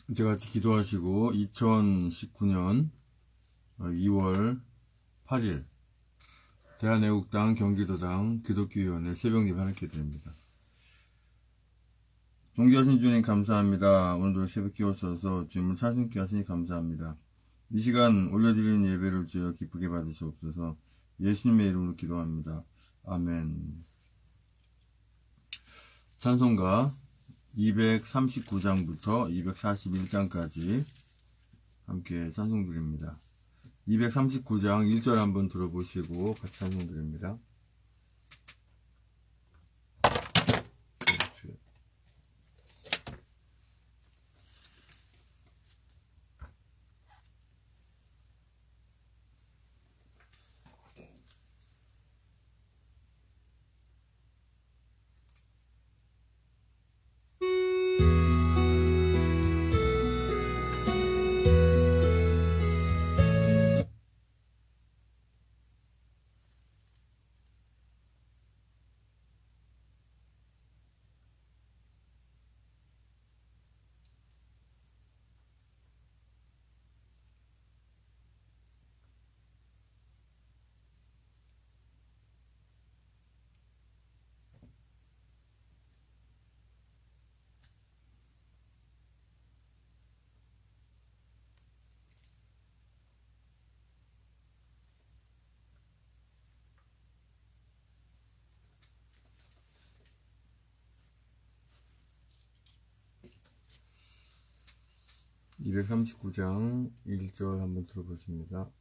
이제 같이 기도하시고 2019년 2월 8일 대한애국당 경기도당 기독교위원회 새벽예배 하나님께 드립니다. 존귀하신 주님 감사합니다. 오늘도 새벽 깨우셔서 주님을 찬송케 하시니 감사합니다. 이 시간 올려드리는 예배를 주여 기쁘게 받으시옵소서. 예수님의 이름으로 기도합니다. 아멘. 찬송가 239장부터 241장까지 함께 찬송 드립니다. 239장 1절 한번 들어보시고 같이 찬송 드립니다. (239장) 1절 한번 들어보십니다.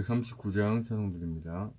239장 찬송드립니다.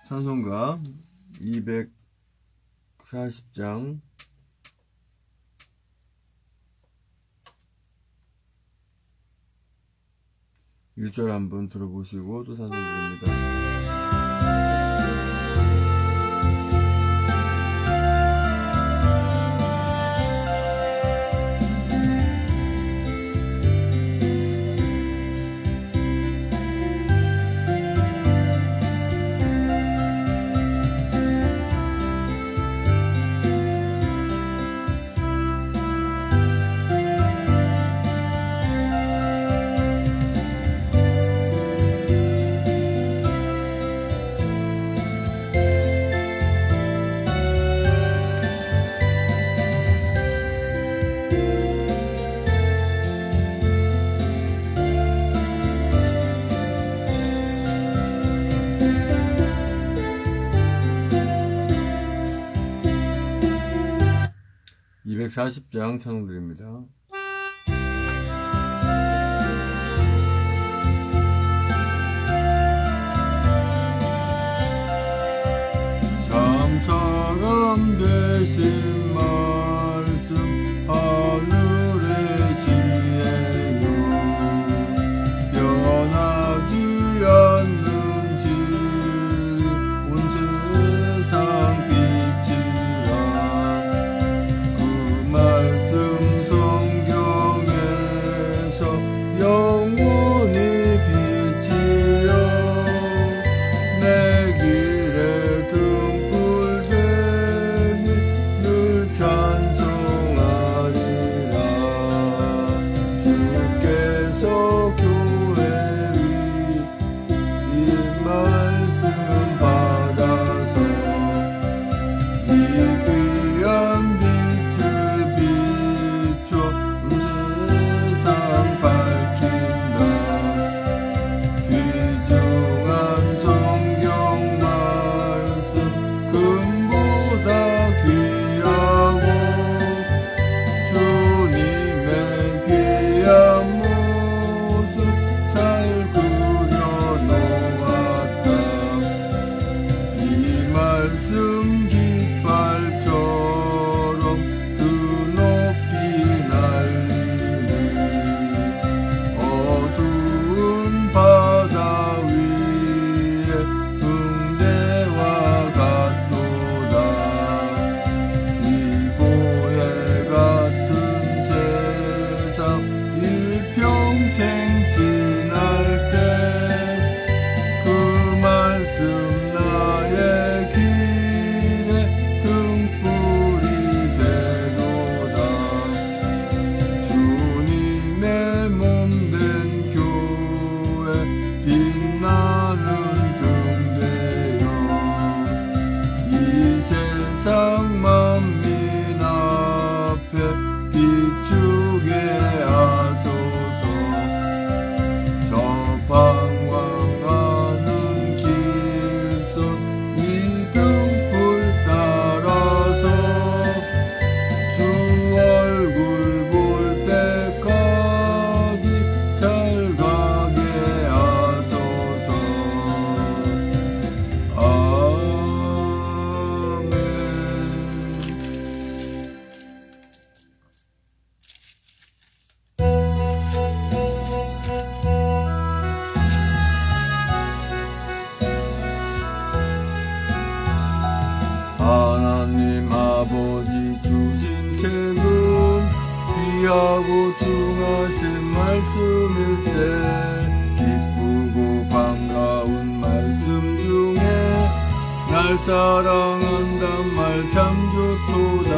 찬송가 240장 1절 한번 들어보시고 또 찬송드립니다. (240장) 찬송드립니다. 참 사람 되신 말씀 하늘의 지혜요 변하지 않는 진리 온 세상 빛이라 말씀 성경에서 영원히 빛이여 내 길에 등불 되니 늘 찬 하나님 아버지 주신 책은 귀하고 중하신 말씀일세. 기쁘고 반가운 말씀 중에 날 사랑한단 말 참 좋도다.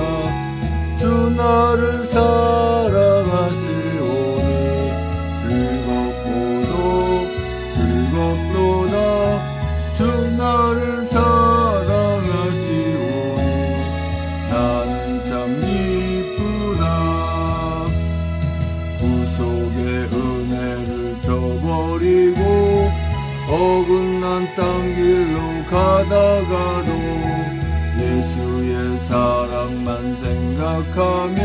주 나를 사랑하시오니 즐겁도다. 주 나를 사랑하시오니 나는 참 기쁘다. 구속의 은혜를 저버리고 어긋난 땅 길로 가다가도 예수의 사랑만 생각하면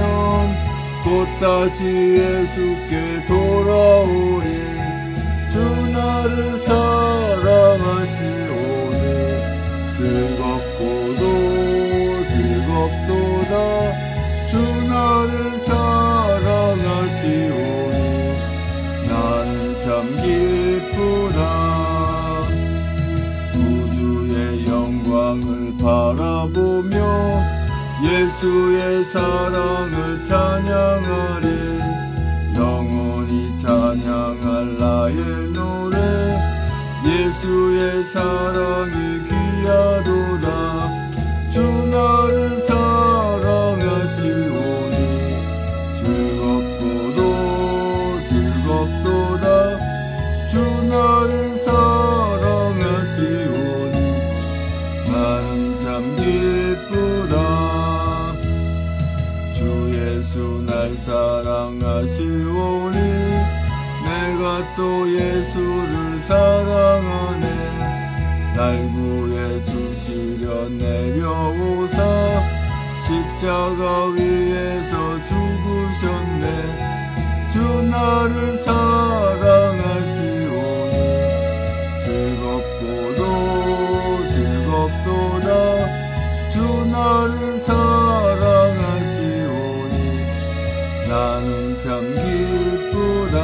곧 다시 예수께 돌아오리. 주 나를 사랑하시오니 즐겁도다. 주 나를 사랑하시오니 나는 참 기쁘다. 구주의 영광을 바라보며 예수의 사랑을 찬양하리. 영원히 찬양할 나의 노래 예수의 사랑이 귀하도다. 주 나를 사랑하시오니 즐겁도다. 주 나를 사랑하시오니 나는 참 기쁘다. 주 예수 날 사랑하시오니 내가 또 예수를 사랑하네. 날 구해 주시려 내려오사 십자가 위에서 죽으셨네. 주 나를 사랑하시오니 즐겁도다. 주 나를 사랑하시오니 나는 참 기쁘다.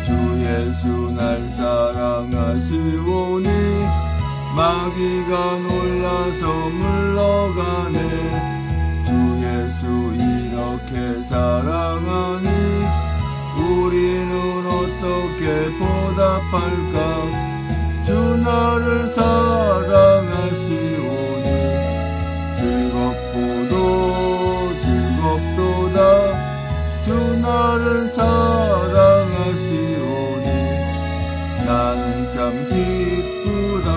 주 예수 날 사랑하시오니 마귀가 놀라서 물러가네. 주 예수 이렇게 사랑하니 우리는 어떻게 보답할까. 주 나를 사랑하시오니 즐겁도다. 주 나를 사랑하시오니 나는 참 기쁘다.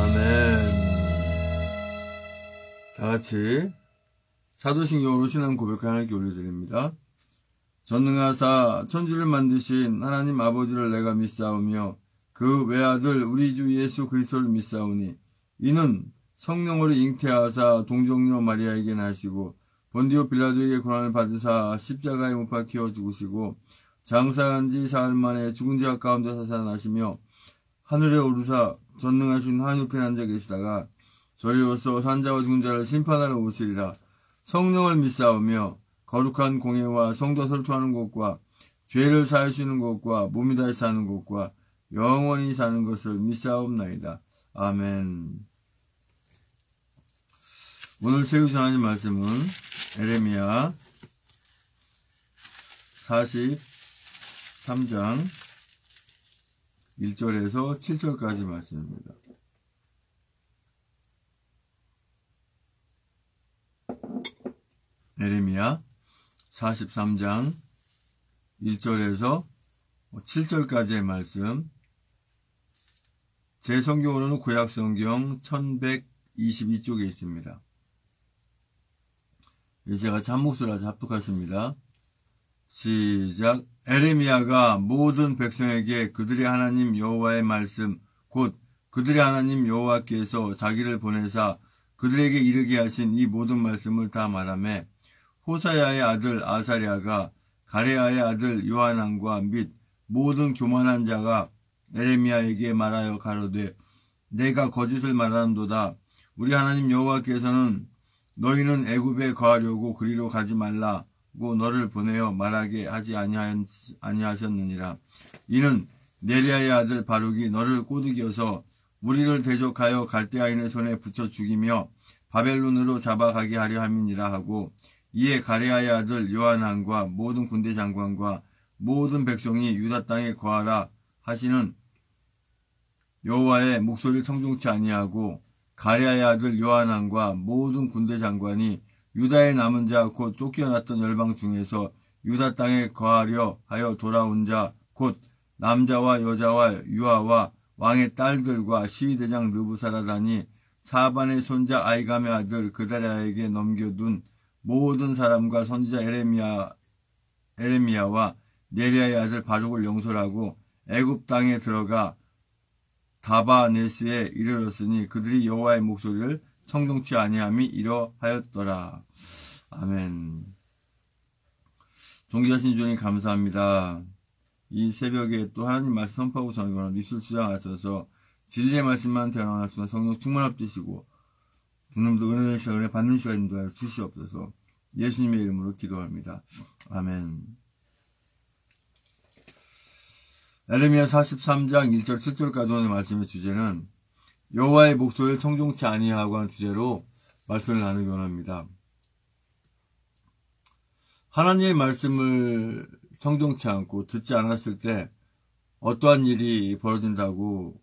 아멘. 다같이 사도신경으로 신앙 고백을 하나님께 올려드립니다. 전능하사 천지를 만드신 하나님 아버지를 내가 믿사오며 그 외아들 우리 주 예수 그리스도를 믿사오니 이는 성령으로 잉태하사 동정녀 마리아에게 나시고 본디오 빌라도에게 고난을 받으사 십자가에 못 박혀 죽으시고 장사한 지 사흘 만에 죽은 자 가운데서 살아나시며 하늘에 오르사 전능하신 하늘편에 앉아 계시다가 저리로서 산자와 죽은 자를 심판하러 오시리라. 성령을 믿사오며 거룩한 공예와 성도 설투하는 것과 죄를 사하시는 것과 몸이 다시 사는 것과 영원히 사는 것을 믿사옵나이다. 아멘. 오늘 세우신 하나님 말씀은 에레미야 43장 1절에서 7절까지 말씀입니다. 에레미야 43장 1절에서 7절까지의 말씀. 제 성경으로는 구약성경 1122쪽에 있습니다. 제가 참목수라서 합독하십니다. 시작. 에레미야가 모든 백성에게 그들의 하나님 여호와의 말씀 곧 그들의 하나님 여호와께서 자기를 보내사 그들에게 이르게 하신 이 모든 말씀을 다 말하매 호사야의 아들 아사랴가 가레아의 아들 요하난과 및 모든 교만한 자가 에레미야에게 말하여 가로되 내가 거짓을 말하는도다. 우리 하나님 여호와께서는 너희는 애굽에 거하려고 그리로 가지 말라고 너를 보내어 말하게 하지 아니하셨느니라. 이는 네리야의 아들 바룩이 너를 꼬드겨서 우리를 대적하여 갈대아인의 손에 붙여 죽이며 바벨론으로 잡아가게 하려 함이니라 하고, 이에 가레아의 아들 요하난과 모든 군대 장관과 모든 백성이 유다 땅에 거하라 하시는 여호와의 목소리를 청종치 아니하고, 가레아의 아들 요하난과 모든 군대 장관이 유다의 남은 자 곧 쫓겨났던 열방 중에서 유다 땅에 거하려 하여 돌아온 자 곧 남자와 여자와 유아와 왕의 딸들과 시위대장 느부사라단이 사반의 손자 아이감의 아들 그다랴에게 넘겨둔 모든 사람과 선지자 에레미야와 네리아의 아들 바룩을 영솔하고 애굽 땅에 들어가 다바네스에 이르렀으니 그들이 여호와의 목소리를 청종치 아니함이 이러하였더라. 아멘. 존귀하신 주님 감사합니다. 이 새벽에 또 하나님 말씀 선포하고 전하거나 입술 주장하셔서 진리의 말씀만 대언할 수 있는 성령 충만합 주시고 주님도 은혜의 시간을 받는 시간인도 주시옵소서. 예수님의 이름으로 기도합니다. 아멘. 에레미야 43장 1절 7절까지 오늘 말씀의 주제는 여호와의 목소리를 청종치 아니하고 한 주제로 말씀을 나누기 원합니다. 하나님의 말씀을 청종치 않고 듣지 않았을 때 어떠한 일이 벌어진다고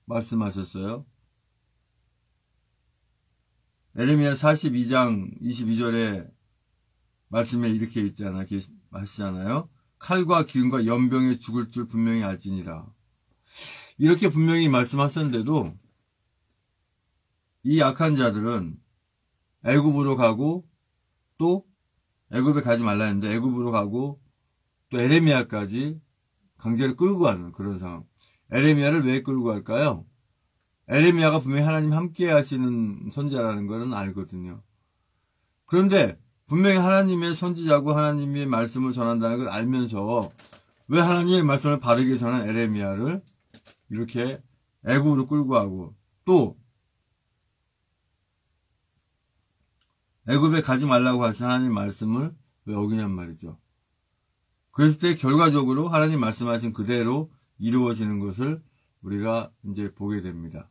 말씀하셨어요? 에레미야 42장 22절에 말씀에 이렇게 하시잖아요. 칼과 기운과 연병에 죽을 줄 분명히 알지니라. 이렇게 분명히 말씀하셨는데도 이 약한 자들은 애굽으로 가고 또 애굽에 가지 말라 했는데 애굽으로 가고 또 에레미야까지 강제로 끌고 가는 그런 상황. 에레미야를 왜 끌고 갈까요? 에레미야가 분명히 하나님 함께 하시는 선지자라는 것은 알거든요. 그런데 분명히 하나님의 선지자고 하나님의 말씀을 전한다는 걸 알면서 왜 하나님의 말씀을 바르게 전한 에레미야를 이렇게 애굽으로 끌고 가고 또 애굽에 가지 말라고 하신 하나님 말씀을 왜 어기냔 말이죠. 그랬을 때 결과적으로 하나님 말씀하신 그대로 이루어지는 것을 우리가 이제 보게 됩니다.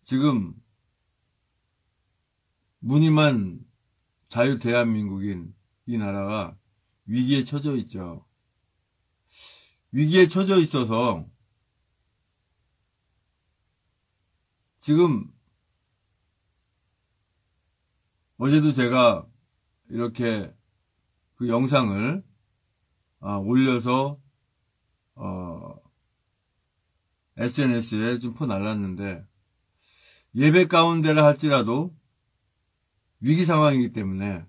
지금 무늬만 자유 대한민국인 이 나라가 위기에 처져 있죠. 위기에 처져 있어서 지금 어제도 제가 이렇게 그 영상을 올려서 SNS에 좀 퍼날랐는데 예배 가운데라 할지라도 위기 상황이기 때문에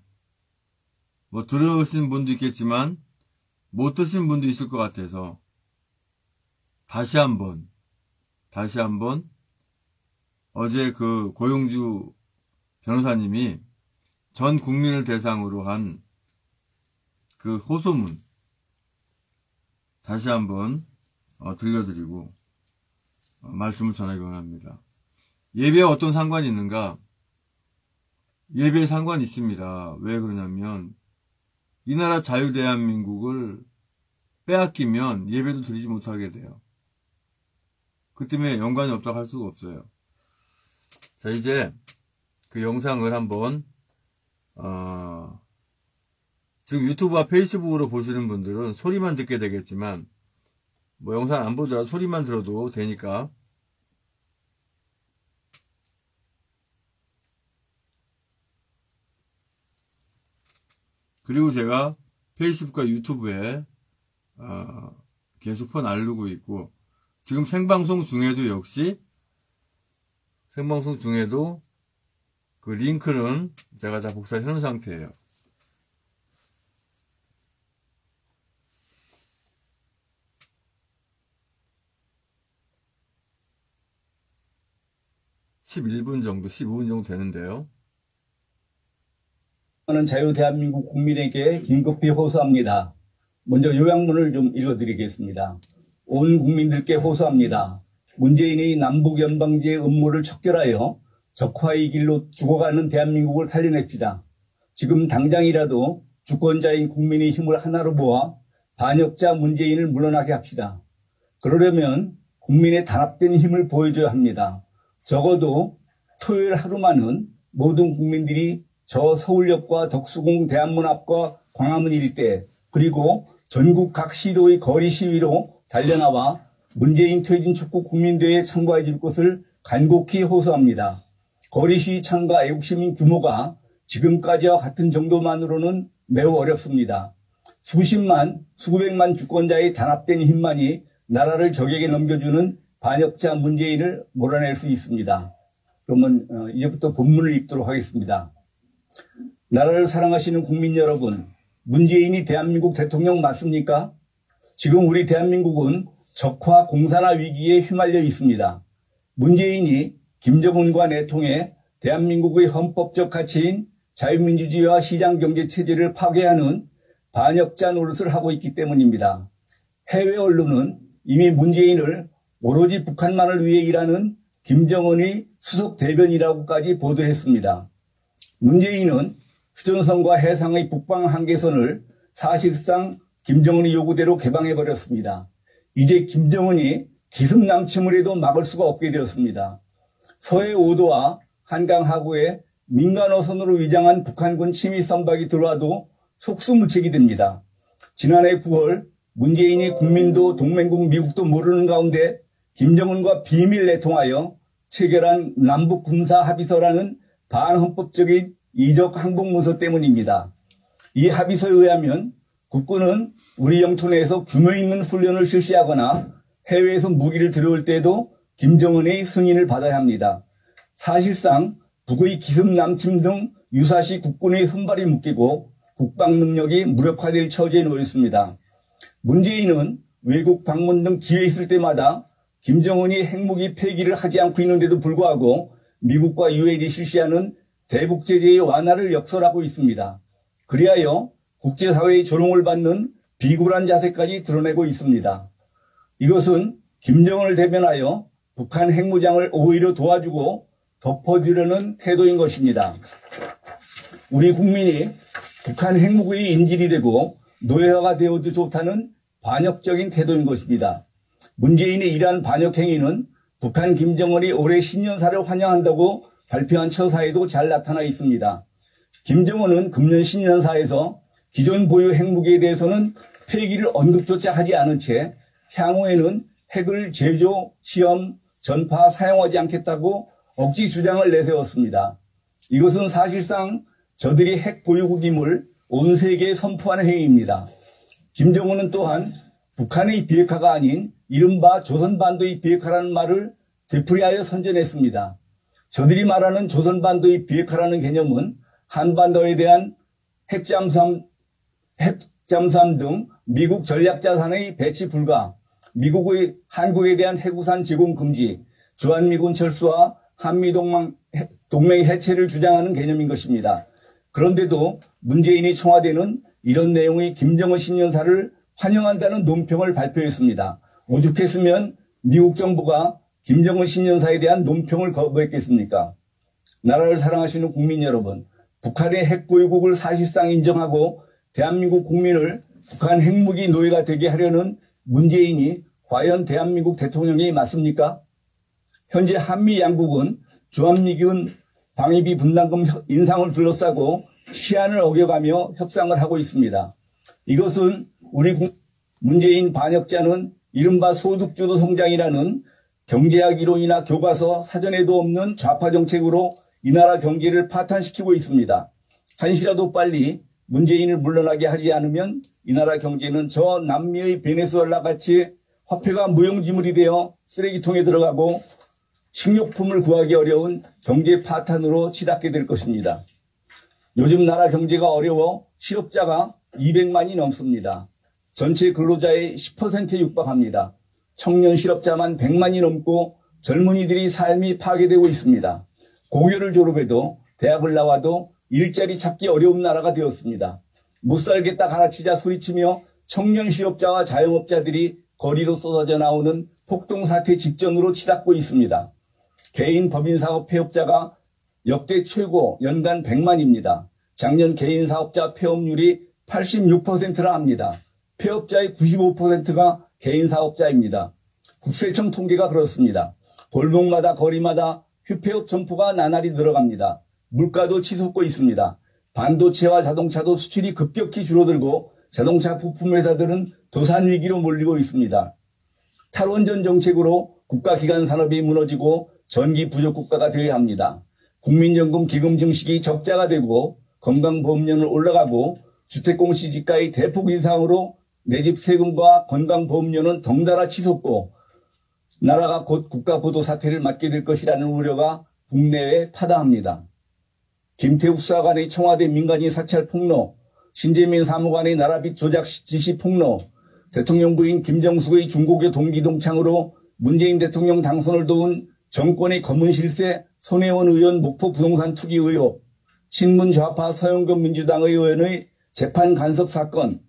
뭐 들으신 분도 있겠지만 못 드신 분도 있을 것 같아서 다시 한번 어제 그 고용주 변호사님이 전 국민을 대상으로 한 그 호소문 다시 한번 들려드리고 말씀을 전하기 원합니다. 예배에 어떤 상관이 있는가? 예배에 상관이 있습니다. 왜 그러냐면 이 나라 자유대한민국을 빼앗기면 예배도 드리지 못하게 돼요. 그 때문에 연관이 없다고 할 수가 없어요. 자, 이제 그 영상을 한번 지금 유튜브와 페이스북으로 보시는 분들은 소리만 듣게 되겠지만 뭐 영상 안 보더라도 소리만 들어도 되니까 그리고 제가 페이스북과 유튜브에 계속 퍼나르고 있고 지금 생방송 중에도 역시 그 링크는 제가 다 복사해 놓은 상태예요. (11분) 정도 15분 정도 되는데요. 저는 자유대한민국 국민에게 긴급히 호소합니다. 먼저 요약문을 좀 읽어드리겠습니다. 온 국민들께 호소합니다. 문재인이 남북연방제의 음모를 척결하여 적화의 길로 죽어가는 대한민국을 살려냅시다. 지금 당장이라도 주권자인 국민의 힘을 하나로 모아 반역자 문재인을 물러나게 합시다. 그러려면 국민의 단합된 힘을 보여줘야 합니다. 적어도 토요일 하루만은 모든 국민들이 저 서울역과 덕수궁 대한문 앞과 광화문 일대 그리고 전국 각 시도의 거리 시위로 달려나와 문재인 퇴진 촉구 국민대회에 참가해 줄 것을 간곡히 호소합니다. 거리 시위 참가 애국시민 규모가 지금까지와 같은 정도만으로는 매우 어렵습니다. 수십만, 수백만 주권자의 단합된 힘만이 나라를 적에게 넘겨주는 반역자 문재인을 몰아낼 수 있습니다. 그러면 이제부터 본문을 읽도록 하겠습니다. 나라를 사랑하시는 국민 여러분, 문재인이 대한민국 대통령 맞습니까? 지금 우리 대한민국은 적화 공산화 위기에 휘말려 있습니다. 문재인이 김정은과 내통해 대한민국의 헌법적 가치인 자유민주주의와 시장경제체제를 파괴하는 반역자 노릇을 하고 있기 때문입니다. 해외 언론은 이미 문재인을 오로지 북한만을 위해 일하는 김정은의 수석 대변이라고까지 보도했습니다. 문재인은 휴전선과 해상의 북방 한계선을 사실상 김정은의 요구대로 개방해버렸습니다. 이제 김정은이 기습남침을 해도 막을 수가 없게 되었습니다. 서해 5도와 한강 하구에 민간어선으로 위장한 북한군 침입 선박이 들어와도 속수무책이 됩니다. 지난해 9월 문재인이 국민도 동맹국 미국도 모르는 가운데 김정은과 비밀 내통하여 체결한 남북군사합의서라는 반헌법적인 이적 항복문서 때문입니다. 이 합의서에 의하면 국군은 우리 영토 내에서 규모 있는 훈련을 실시하거나 해외에서 무기를 들여올 때에도 김정은의 승인을 받아야 합니다. 사실상 북의 기습 남침 등 유사시 국군의 손발이 묶이고 국방 능력이 무력화될 처지에 놓였습니다. 문재인은 외국 방문 등 기회 있을 때마다 김정은이 핵무기 폐기를 하지 않고 있는데도 불구하고 미국과 유엔이 실시하는 대북제재의 완화를 역설하고 있습니다. 그리하여 국제사회의 조롱을 받는 비굴한 자세까지 드러내고 있습니다. 이것은 김정은을 대변하여 북한 핵무장을 오히려 도와주고 덮어주려는 태도인 것입니다. 우리 국민이 북한 핵무기의 인질이 되고 노예화가 되어도 좋다는 반역적인 태도인 것입니다. 문재인의 이러한 반역 행위는 북한 김정은이 올해 신년사를 환영한다고 발표한 처사에도 잘 나타나 있습니다. 김정은은 금년 신년사에서 기존 보유 핵무기에 대해서는 폐기를 언급조차 하지 않은 채 향후에는 핵을 제조, 시험, 전파, 사용하지 않겠다고 억지 주장을 내세웠습니다. 이것은 사실상 저들이 핵 보유국임을 온 세계에 선포하는 행위입니다. 김정은은 또한 북한의 비핵화가 아닌 이른바 조선반도의 비핵화라는 말을 되풀이하여 선전했습니다. 저들이 말하는 조선반도의 비핵화라는 개념은 한반도에 대한 핵잠수함 등 미국 전략자산의 배치 불가, 미국의 한국에 대한 핵우산 제공 금지, 주한미군 철수와 한미동맹 해체를 주장하는 개념인 것입니다. 그런데도 문재인이 청와대는 이런 내용의 김정은 신년사를 환영한다는 논평을 발표했습니다. 오죽했으면 미국 정부가 김정은 신년사에 대한 논평을 거부했겠습니까? 나라를 사랑하시는 국민 여러분, 북한의 핵 보유국을 사실상 인정하고 대한민국 국민을 북한 핵무기 노예가 되게 하려는 문재인이 과연 대한민국 대통령이 맞습니까? 현재 한미 양국은 주한미군 방위비 분담금 인상을 둘러싸고 시한을 어겨가며 협상을 하고 있습니다. 이것은 우리 문재인 반역자는 이른바 소득주도 성장이라는 경제학 이론이나 교과서 사전에도 없는 좌파 정책으로 이 나라 경제를 파탄시키고 있습니다. 한시라도 빨리 문재인을 물러나게 하지 않으면 이 나라 경제는 저 남미의 베네수엘라 같이 화폐가 무용지물이 되어 쓰레기통에 들어가고 식료품을 구하기 어려운 경제 파탄으로 치닫게 될 것입니다. 요즘 나라 경제가 어려워 실업자가 200만이 넘습니다. 전체 근로자의 10%에 육박합니다. 청년 실업자만 100만이 넘고 젊은이들이 삶이 파괴되고 있습니다. 고교를 졸업해도 대학을 나와도 일자리 찾기 어려운 나라가 되었습니다. 못 살겠다 가라치자 소리치며 청년 실업자와 자영업자들이 거리로 쏟아져 나오는 폭동사태 직전으로 치닫고 있습니다. 개인 법인사업 폐업자가 역대 최고 연간 100만입니다. 작년 개인사업자 폐업률이 86%라 합니다. 폐업자의 95%가 개인 사업자입니다. 국세청 통계가 그렇습니다. 골목마다 거리마다 휴폐업 점포가 나날이 늘어갑니다. 물가도 치솟고 있습니다. 반도체와 자동차도 수출이 급격히 줄어들고 자동차 부품 회사들은 도산 위기로 몰리고 있습니다. 탈원전 정책으로 국가기관 산업이 무너지고 전기 부족 국가가 되어야 합니다. 국민연금 기금 증식이 적자가 되고 건강보험료는 올라가고 주택공시지가의 대폭 인상으로 내 집 세금과 건강보험료는 덩달아 치솟고 나라가 곧 국가보도 사태를 맞게 될 것이라는 우려가 국내외에 파다합니다. 김태욱 수사관의 청와대 민간인 사찰 폭로, 신재민 사무관의 나라빚 조작 지시 폭로, 대통령 부인 김정숙의 중고교 동기 동창으로 문재인 대통령 당선을 도운 정권의 검은 실세 손혜원 의원 목포 부동산 투기 의혹, 친문 좌파 서영교 민주당 의원의 재판 간섭 사건,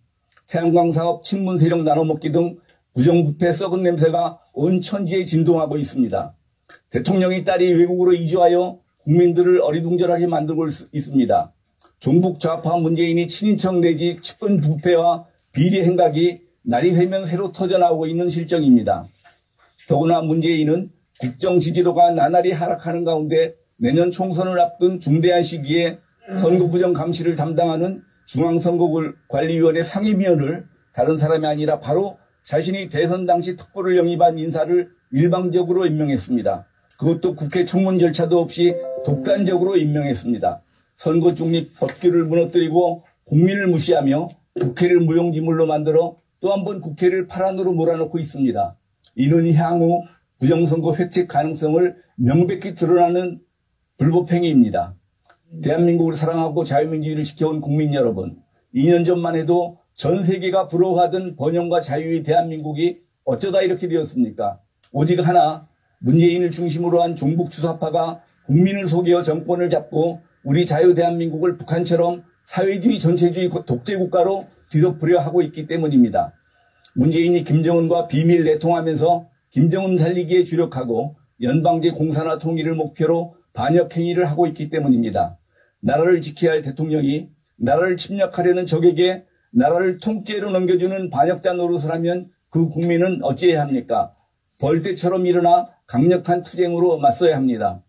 태양광 사업 친문 세력 나눠먹기 등 부정부패 썩은 냄새가 온 천지에 진동하고 있습니다. 대통령의 딸이 외국으로 이주하여 국민들을 어리둥절하게 만들고 있습니다. 종북 좌파 문재인이 친인척 내지 측근 부패와 비리 행각이 날이 새면 새로 터져나오고 있는 실정입니다. 더구나 문재인은 국정 지지도가 나날이 하락하는 가운데 내년 총선을 앞둔 중대한 시기에 선거부정 감시를 담당하는 중앙선거관리위원회 상임위원을 다른 사람이 아니라 바로 자신이 대선 당시 특보를 영입한 인사를 일방적으로 임명했습니다. 그것도 국회 청문 절차도 없이 독단적으로 임명했습니다. 선거 중립 법규를 무너뜨리고 국민을 무시하며 국회를 무용지물로 만들어 또 한 번 국회를 파란으로 몰아넣고 있습니다. 이는 향후 부정선거 획책 가능성을 명백히 드러나는 불법행위입니다. 대한민국을 사랑하고 자유민주주의를 지켜온 국민 여러분, 2년 전만 해도 전 세계가 부러워하던 번영과 자유의 대한민국이 어쩌다 이렇게 되었습니까? 오직 하나, 문재인을 중심으로 한 종북 주사파가 국민을 속여 정권을 잡고 우리 자유 대한민국을 북한처럼 사회주의 전체주의 독재국가로 뒤덮으려 하고 있기 때문입니다. 문재인이 김정은과 비밀 내통하면서 김정은 살리기에 주력하고 연방제 공산화 통일을 목표로 반역 행위를 하고 있기 때문입니다. 나라를 지켜야 할 대통령이 나라를 침략하려는 적에게 나라를 통째로 넘겨주는 반역자 노릇을 하면 그 국민은 어찌해야 합니까? 벌떼처럼 일어나 강력한 투쟁으로 맞서야 합니다.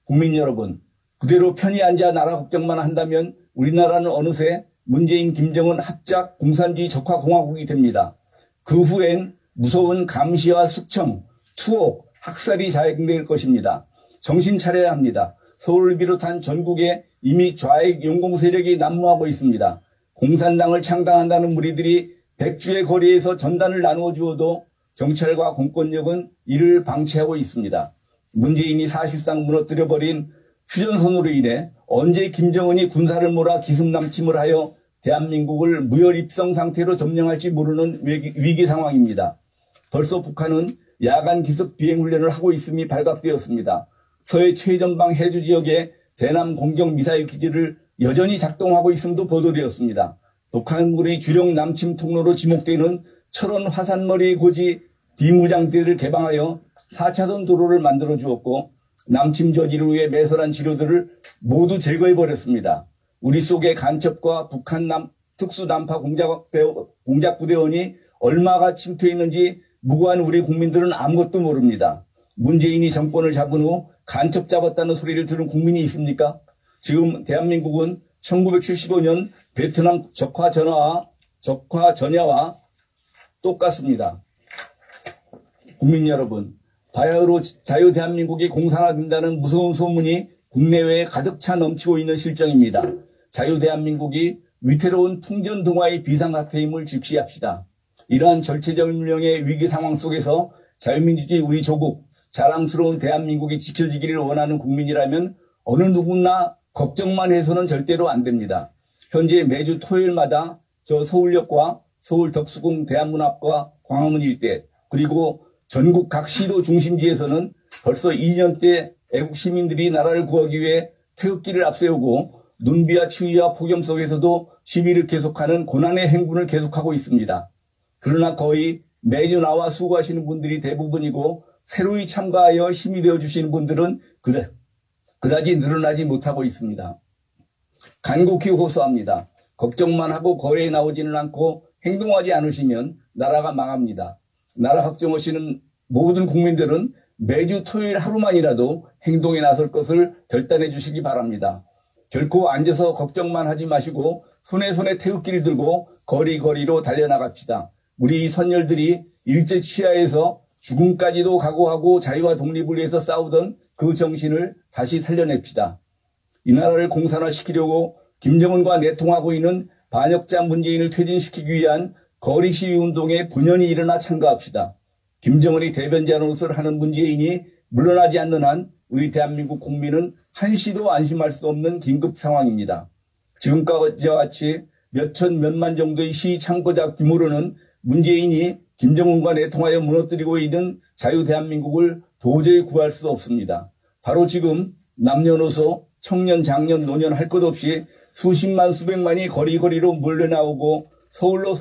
국민 여러분, 그대로 편히 앉아 나라 걱정만 한다면 우리나라는 어느새 문재인, 김정은 합작 공산주의 적화공화국이 됩니다. 그 후엔 무서운 감시와 숙청, 투옥, 학살이 자행될 것입니다. 정신 차려야 합니다. 서울을 비롯한 전국에 이미 좌익 용공 세력이 난무하고 있습니다. 공산당을 창당한다는 무리들이 백주의 거리에서 전단을 나누어 주어도 경찰과 공권력은 이를 방치하고 있습니다. 문재인이 사실상 무너뜨려버린 휴전선으로 인해 언제 김정은이 군사를 몰아 기습남침을 하여 대한민국을 무혈입성 상태로 점령할지 모르는 위기 상황입니다. 벌써 북한은 야간 기습 비행훈련을 하고 있음이 발각되었습니다. 서해 최전방 해주 지역에 대남 공격 미사일 기지를 여전히 작동하고 있음도 보도되었습니다. 북한군의 주력 남침 통로로 지목되는 철원 화산머리 고지 비무장대를 개방하여 4차선 도로를 만들어 주었고 남침 저지를 위해 매설한 지료들을 모두 제거해버렸습니다. 우리 속의 간첩과 북한 특수난파 공작부대원이 얼마가 침투해 있는지 무고한 우리 국민들은 아무것도 모릅니다. 문재인이 정권을 잡은 후 간첩 잡았다는 소리를 들은 국민이 있습니까? 지금 대한민국은 1975년 베트남 적화 전야와 똑같습니다. 국민 여러분, 바야흐로 자유 대한민국이 공산화된다는 무서운 소문이 국내외에 가득 차 넘치고 있는 실정입니다. 자유 대한민국이 위태로운 풍전등화의 비상사태임을 직시합시다. 이러한 절체절명의 위기 상황 속에서 자유민주주의 우리 조국, 자랑스러운 대한민국이 지켜지기를 원하는 국민이라면 어느 누구나 걱정만 해서는 절대로 안 됩니다. 현재 매주 토요일마다 저 서울역과 서울 덕수궁 대한문앞과 광화문 일대 그리고 전국 각 시도 중심지에서는 벌써 2년째 애국 시민들이 나라를 구하기 위해 태극기를 앞세우고 눈비와 추위와 폭염 속에서도 시위를 계속하는 고난의 행군을 계속하고 있습니다. 그러나 거의 매주 나와 수고하시는 분들이 대부분이고 새로이 참가하여 힘이 되어주시는 분들은 그다지 늘어나지 못하고 있습니다. 간곡히 호소합니다. 걱정만 하고 거리에 나오지는 않고 행동하지 않으시면 나라가 망합니다. 나라 확정하시는 모든 국민들은 매주 토요일 하루만이라도 행동에 나설 것을 결단해 주시기 바랍니다. 결코 앉아서 걱정만 하지 마시고 손에 태극기를 들고 거리로 달려나갑시다. 우리 선열들이 일제치하에서 죽음까지도 각오하고 자유와 독립을 위해서 싸우던 그 정신을 다시 살려냅시다. 이 나라를 공산화시키려고 김정은과 내통하고 있는 반역자 문재인을 퇴진시키기 위한 거리 시위 운동에 분연히 일어나 참가합시다. 김정은이 대변자로서 하는 문재인이 물러나지 않는 한 우리 대한민국 국민은 한시도 안심할 수 없는 긴급 상황입니다. 지금까지와 같이 몇천 몇만 정도의 시위 참가자 규모로는 문재인이 김정은과 내통하여 무너뜨리고 있는 자유 대한민국을 도저히 구할 수 없습니다. 바로 지금 남녀노소, 청년, 장년, 노년 할 것 없이 수십만 수백만이 거리로 몰려나오고 서울로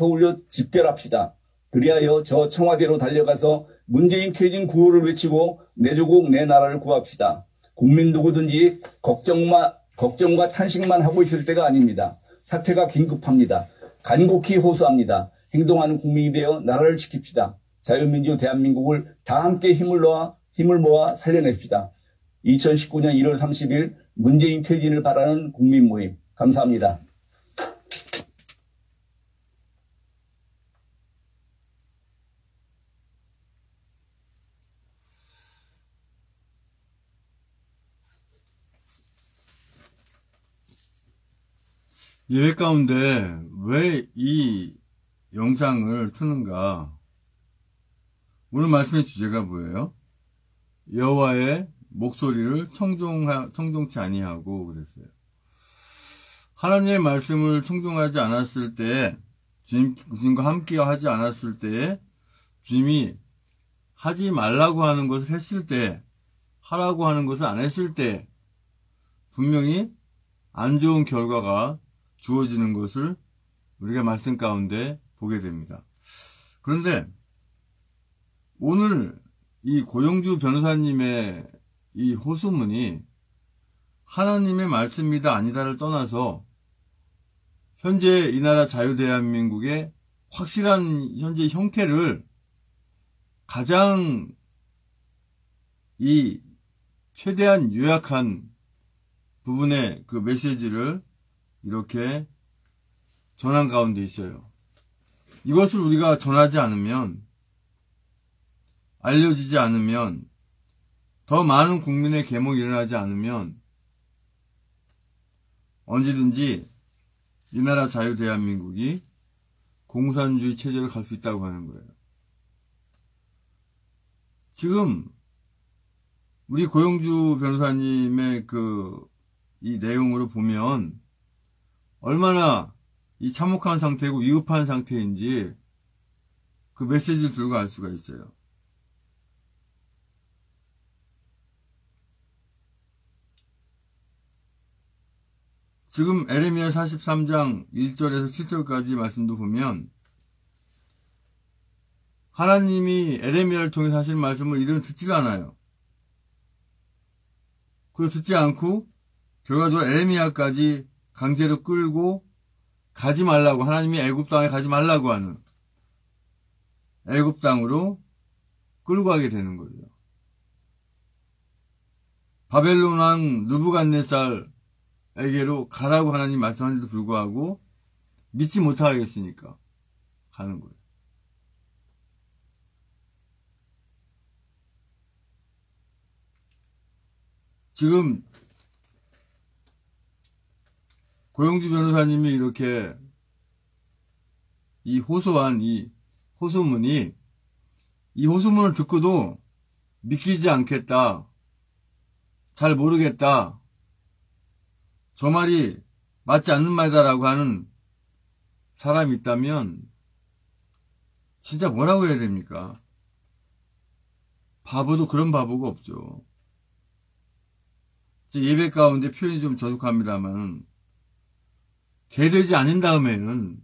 집결합시다. 그리하여 저 청와대로 달려가서 문재인 퇴진 구호를 외치고 내 조국 내 나라를 구합시다. 국민 누구든지 걱정과 탄식만 하고 있을 때가 아닙니다. 사태가 긴급합니다. 간곡히 호소합니다. 행동하는 국민이 되어 나라를 지킵시다. 자유민주 대한민국을 다 함께 힘을 모아 살려냅시다. 2019년 1월 30일 문재인 퇴진을 바라는 국민 모임. 감사합니다. 예배 가운데 왜 이 영상을 트는가? 오늘 말씀의 주제가 뭐예요? 여호와의 목소리를 청종치 아니하고 그랬어요. 하나님의 말씀을 청종하지 않았을 때, 주님과 함께 하지 않았을 때, 주님이 하지 말라고 하는 것을 했을 때, 하라고 하는 것을 안 했을 때, 분명히 안 좋은 결과가 주어지는 것을 우리가 말씀 가운데 보게 됩니다. 그런데 오늘 이 고영주 변호사님의 이 호소문이 하나님의 말씀이다 아니다를 떠나서 현재 이 나라 자유대한민국의 확실한 현재 형태를 가장 이 최대한 요약한 부분의 그 메시지를 이렇게 전한 가운데 있어요. 이것을 우리가 전하지 않으면, 알려지지 않으면, 더 많은 국민의 계몽이 일어나지 않으면 언제든지 이 나라 자유대한민국이 공산주의 체제로 갈 수 있다고 하는 거예요. 지금 우리 고영주 변호사님의 이 내용으로 보면 얼마나 이 참혹한 상태고 위급한 상태인지 그 메시지를 들고 알 수가 있어요. 지금 에레미야 43장 1절에서 7절까지 말씀도 보면 하나님이 에레미야를 통해서 하신 말씀을 이들은 듣지가 않아요. 그리고 듣지 않고 결과적으로 에레미야까지 강제로 끌고 가지 말라고, 하나님이 애굽 땅에 가지 말라고 하는 애굽 땅으로 끌고 가게 되는 거죠. 바벨론 왕 느부갓네살에게로 가라고 하나님 말씀하는데도 불구하고 믿지 못하겠으니까 가는 거예요. 지금 고영주 변호사님이 이렇게 이 호소한 이 호소문이, 이 호소문을 듣고도 믿기지 않겠다, 잘 모르겠다, 저 말이 맞지 않는 말이다라고 하는 사람이 있다면 진짜 뭐라고 해야 됩니까? 바보도 그런 바보가 없죠. 예배 가운데 표현이 좀 저속합니다만 개되지 않은 다음에는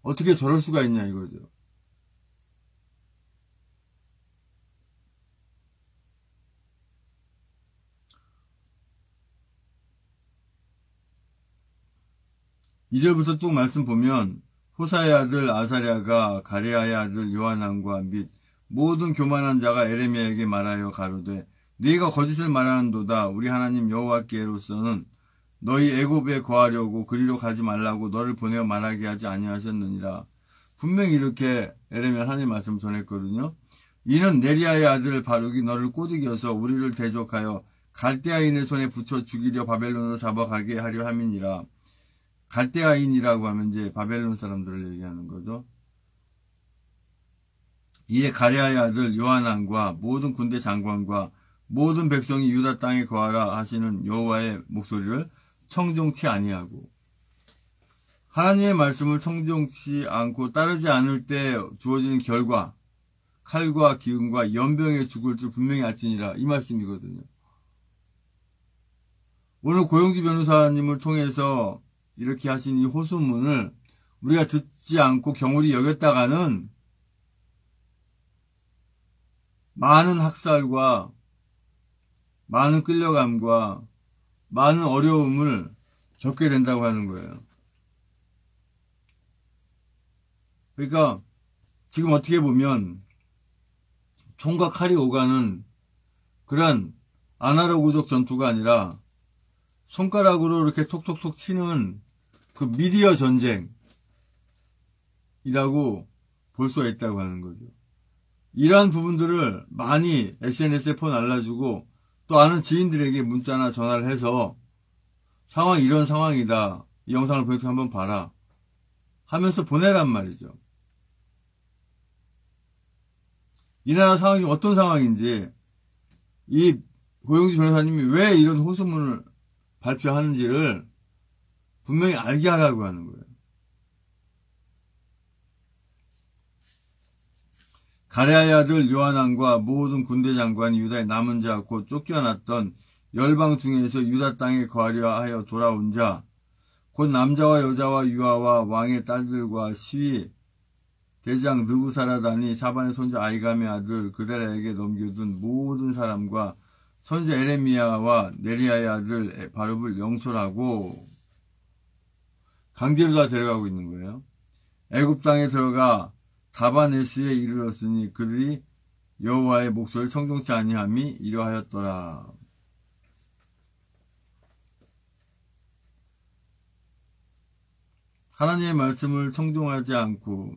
어떻게 저럴 수가 있냐 이거죠. (2절부터) 또 말씀 보면 호사의 아들 아사랴가 가레아의 아들 요하난과 및 모든 교만한 자가 에레미야에게 말하여 가로되 네가 거짓을 말하는도다. 우리 하나님 여호와께로서는 너희 애굽에 거하려고 그리로 가지 말라고 너를 보내어 말하게 하지 아니하셨느니라. 분명히 이렇게 에레미야 하나님 말씀 전했거든요. 이는 네리야의 아들 바룩이 너를 꼬드겨서 우리를 대적하여 갈대아인의 손에 붙여 죽이려 바벨론으로 잡아가게 하려 함이니라. 갈대아인이라고 하면 이제 바벨론 사람들을 얘기하는 거죠. 이에 가레아의 아들 요하난과 모든 군대 장관과 모든 백성이 유다 땅에 거하라 하시는 여호와의 목소리를 청종치 아니하고, 하나님의 말씀을 청종치 않고 따르지 않을 때 주어지는 결과, 칼과 기근과 연병에 죽을 줄 분명히 알지니라, 이 말씀이거든요. 오늘 고영주 변호사님을 통해서 이렇게 하신 이 호소문을 우리가 듣지 않고 경홀히 여겼다가는 많은 학살과 많은 끌려감과 많은 어려움을 겪게 된다고 하는 거예요. 그러니까 지금 어떻게 보면 총과 칼이 오가는 그런 아날로그적 전투가 아니라 손가락으로 이렇게 톡톡톡 치는 그 미디어 전쟁이라고 볼 수가 있다고 하는 거죠. 이러한 부분들을 많이 SNS에 알려주고 또 아는 지인들에게 문자나 전화를 해서 상황 이런 상황이다. 이 영상을 보니까 한번 봐라. 하면서 보내란 말이죠. 이 나라 상황이 어떤 상황인지, 이 고영주 변호사님이 왜 이런 호소문을 발표하는지를 분명히 알게 하라고 하는 거예요. 가레아의 아들 요하난과 모든 군대 장관이 유다의 남은 자 곧 쫓겨났던 열방 중에서 유다 땅에 거하려 하여 돌아온 자 곧 남자와 여자와 유아와 왕의 딸들과 시위 대장 느부사라단이 사반의 손자 아이감의 아들 그데라에게 넘겨둔 모든 사람과 선지자 에레미야와 네리야의 아들 바룹을 영솔하고 강제로 다 데려가고 있는 거예요. 애굽 땅에 들어가 다바네스에 이르렀으니 그들이 여호와의 목소리를 청종치 아니함이 이러하였더라. 하나님의 말씀을 청종하지 않고,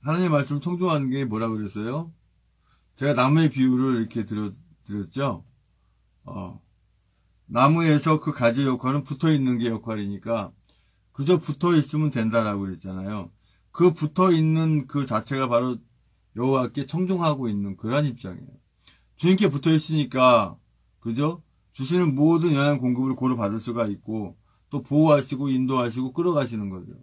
하나님의 말씀을 청종하는 게 뭐라고 그랬어요? 제가 나무의 비유를 이렇게 드렸죠. 나무에서 그 가지 역할은 붙어있는 게 역할이니까 그저 붙어있으면 된다라고 그랬잖아요. 그 붙어있는 그 자체가 바로 여호와께 청종하고 있는 그런 입장이에요. 주님께 붙어있으니까 그죠? 주시는 모든 영양 공급을 고루 받을 수가 있고 또 보호하시고 인도하시고 끌어가시는 거죠.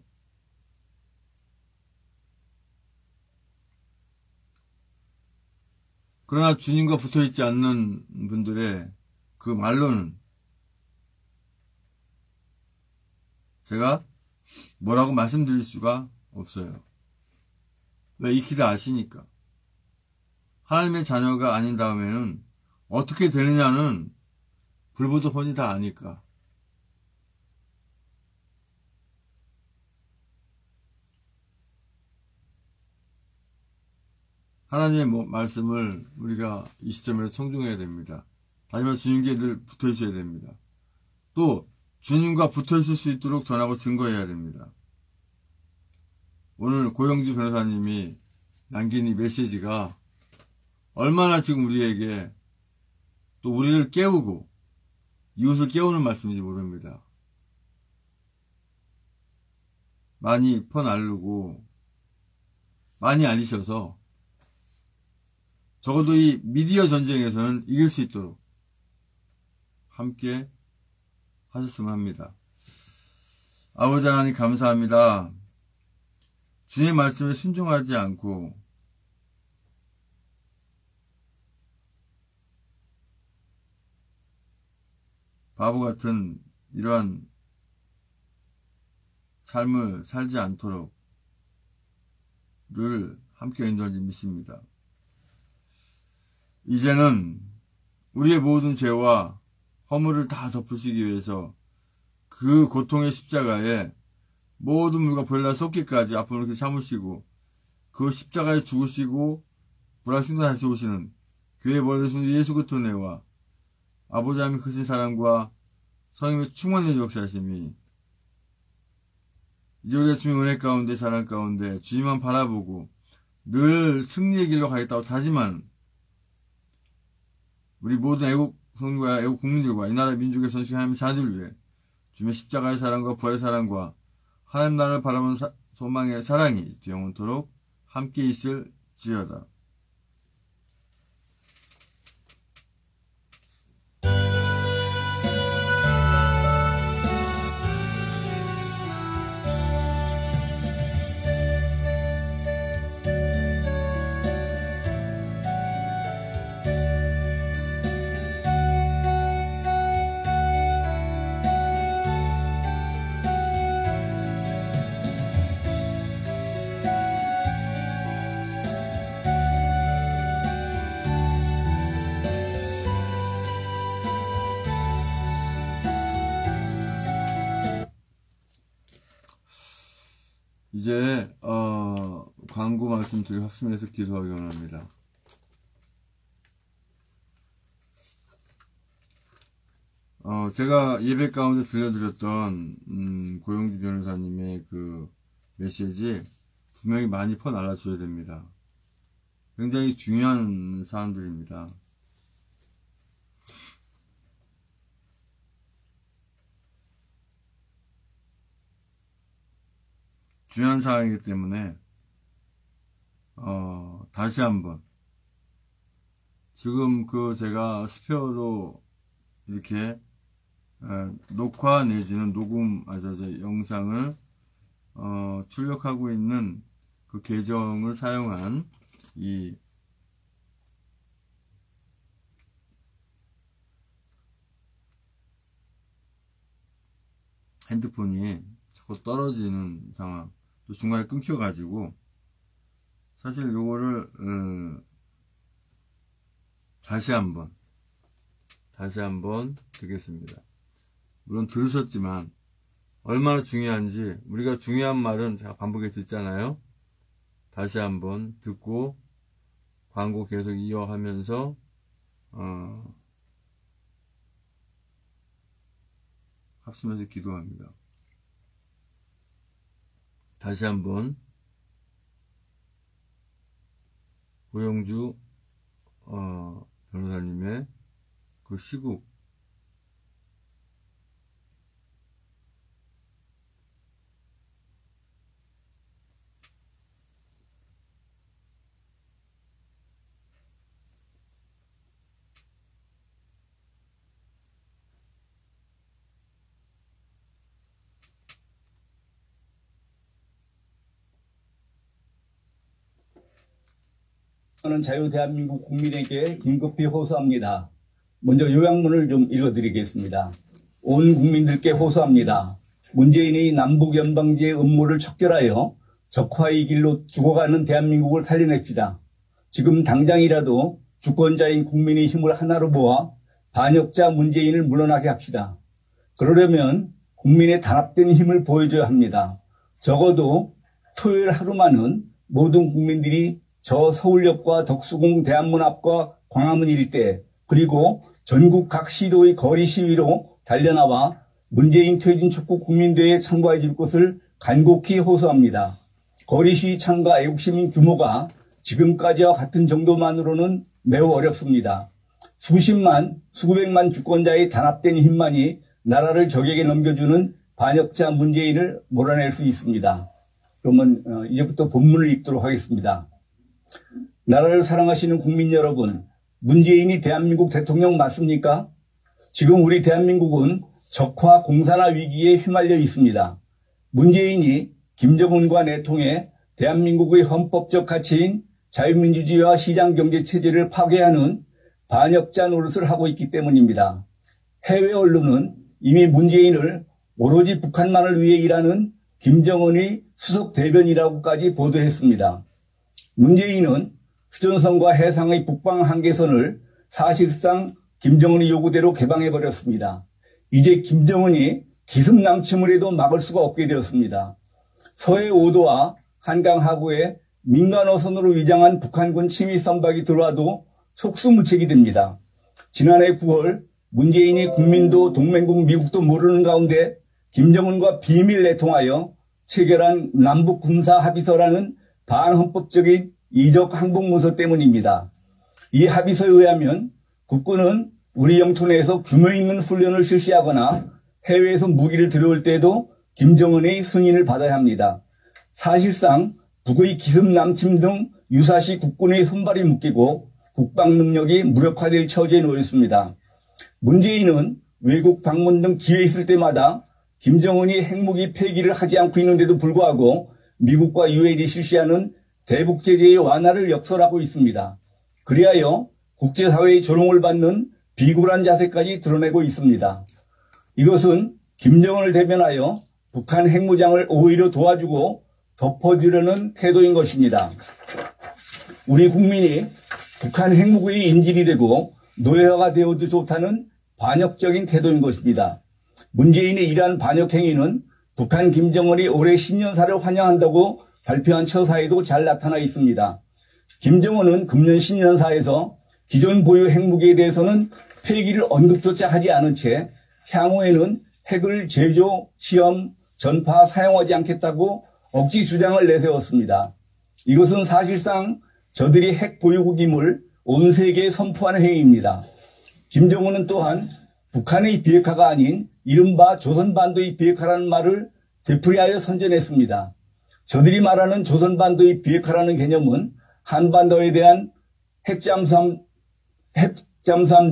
그러나 주님과 붙어있지 않는 분들의 그 말로는 제가 뭐라고 말씀드릴 수가 없어요. 왜 익히다 아시니까. 하나님의 자녀가 아닌 다음에는 어떻게 되느냐는 불보듯 뻔히 다 아니까. 하나님의 말씀을 우리가 이 시점에서 청중해야 됩니다. 하지만 주님께 늘 붙어있어야 됩니다. 또 주님과 붙어있을 수 있도록 전하고 증거해야 됩니다. 오늘 고영주 변호사님이 남긴 이 메시지가 얼마나 지금 우리에게 또 우리를 깨우고 이웃을 깨우는 말씀인지 모릅니다. 많이 퍼나르고 많이 알리셔서 적어도 이 미디어 전쟁에서는 이길 수 있도록 함께 하셨으면 합니다. 아버지 하나님 감사합니다. 주님의 말씀에 순종하지 않고 바보 같은 이러한 삶을 살지 않도록 늘 함께 인도하지 믿습니다. 이제는 우리의 모든 죄와 허물을 다 덮으시기 위해서 그 고통의 십자가에 모든 물과 벌레가 쏟기까지 앞으로 이렇게 참으시고 그 십자가에 죽으시고 불화승도 다시 오시는 교회 머리신 예수 그리스도 은혜와 아버지 하나님의 크신 사랑과 성령의 충만한 역사하심이 이제 우리가 주님의 은혜 가운데 사랑 가운데 주님만 바라보고 늘 승리의 길로 가겠다고 다짐한 우리 모든 애국 성도와 애국 국민들과 이 나라 민족의 선식 하나님의 자녀를 위해 주님의 십자가의 사랑과 부활의 사랑과 하나님 나라를 바라보는 소망의 사랑이 영원토록 함께 있을지어다. 이제 광고 말씀드리고 합심해서 기도하기 원합니다. 제가 예배 가운데 들려드렸던 고영주 변호사님의 그 메시지 분명히 많이 퍼날라줘야 됩니다. 굉장히 중요한 사안들입니다. 중요한 사항이기 때문에 다시 한번 지금 그 제가 스페어로 이렇게 녹화 내지는 녹음 영상을 출력하고 있는 그 계정을 사용한 이 핸드폰이 자꾸 떨어지는 상황, 또 중간에 끊겨가지고 사실 요거를 다시 한번 듣겠습니다. 물론 들으셨지만 얼마나 중요한지, 우리가 중요한 말은 제가 반복해 듣잖아요. 다시 한번 듣고 광고 계속 이어가면서 합심해서 기도합니다. 다시 한번 고영주 변호사님의 그 시국, 저는 자유대한민국 국민에게 긴급히 호소합니다. 먼저 요약문을 좀 읽어드리겠습니다. 온 국민들께 호소합니다. 문재인이 남북연방제의 음모를 척결하여 적화의 길로 죽어가는 대한민국을 살려냅시다. 지금 당장이라도 주권자인 국민의 힘을 하나로 모아 반역자 문재인을 물러나게 합시다. 그러려면 국민의 단합된 힘을 보여줘야 합니다. 적어도 토요일 하루만은 모든 국민들이 저 서울역과 덕수궁 대한문 앞과 광화문 일대, 그리고 전국 각 시도의 거리 시위로 달려나와 문재인 퇴진 촉구 국민대회에 참가해 줄 것을 간곡히 호소합니다. 거리 시위 참가 애국시민 규모가 지금까지와 같은 정도만으로는 매우 어렵습니다. 수십만, 수백만 주권자의 단합된 힘만이 나라를 적에게 넘겨주는 반역자 문재인을 몰아낼 수 있습니다. 그러면 이제부터 본문을 읽도록 하겠습니다. 나라를 사랑하시는 국민 여러분, 문재인이 대한민국 대통령 맞습니까? 지금 우리 대한민국은 적화 공산화 위기에 휘말려 있습니다. 문재인이 김정은과 내통해 대한민국의 헌법적 가치인 자유민주주의와 시장경제체제를 파괴하는 반역자 노릇을 하고 있기 때문입니다. 해외 언론은 이미 문재인을 오로지 북한만을 위해 일하는 김정은의 수석 대변이라고까지 보도했습니다. 문재인은 휴전선과 해상의 북방 한계선을 사실상 김정은의 요구대로 개방해버렸습니다. 이제 김정은이 기습남침을 해도 막을 수가 없게 되었습니다. 서해 5도와 한강 하구에 민간어선으로 위장한 북한군 침입 선박이 들어와도 속수무책이 됩니다. 지난해 9월 문재인이 국민도 동맹국 미국도 모르는 가운데 김정은과 비밀 내통하여 체결한 남북 군사 합의서라는 반헌법적인 이적 항복문서 때문입니다. 이 합의서에 의하면 국군은 우리 영토 내에서 규모 있는 훈련을 실시하거나 해외에서 무기를 들여올 때에도 김정은의 승인을 받아야 합니다. 사실상 북의 기습 남침 등 유사시 국군의 손발이 묶이고 국방 능력이 무력화될 처지에 놓였습니다. 문재인은 외국 방문 등 기회 있을 때마다 김정은이 핵무기 폐기를 하지 않고 있는데도 불구하고 미국과 유엔이 실시하는 대북 제재의 완화를 역설하고 있습니다. 그리하여 국제사회의 조롱을 받는 비굴한 자세까지 드러내고 있습니다. 이것은 김정은을 대변하여 북한 핵무장을 오히려 도와주고 덮어주려는 태도인 것입니다. 우리 국민이 북한 핵무기의 인질이 되고 노예화가 되어도 좋다는 반역적인 태도인 것입니다. 문재인의 이러한 반역 행위는 북한 김정은이 올해 신년사를 환영한다고 발표한 처사에도 잘 나타나 있습니다. 김정은은 금년 신년사에서 기존 보유 핵무기에 대해서는 폐기를 언급조차 하지 않은 채 향후에는 핵을 제조, 시험, 전파, 사용하지 않겠다고 억지 주장을 내세웠습니다. 이것은 사실상 저들이 핵 보유국임을 온 세계에 선포하는 행위입니다. 김정은은 또한 북한의 비핵화가 아닌 이른바 조선반도의 비핵화라는 말을 되풀이하여 선전했습니다. 저들이 말하는 조선반도의 비핵화라는 개념은 한반도에 대한 핵잠수함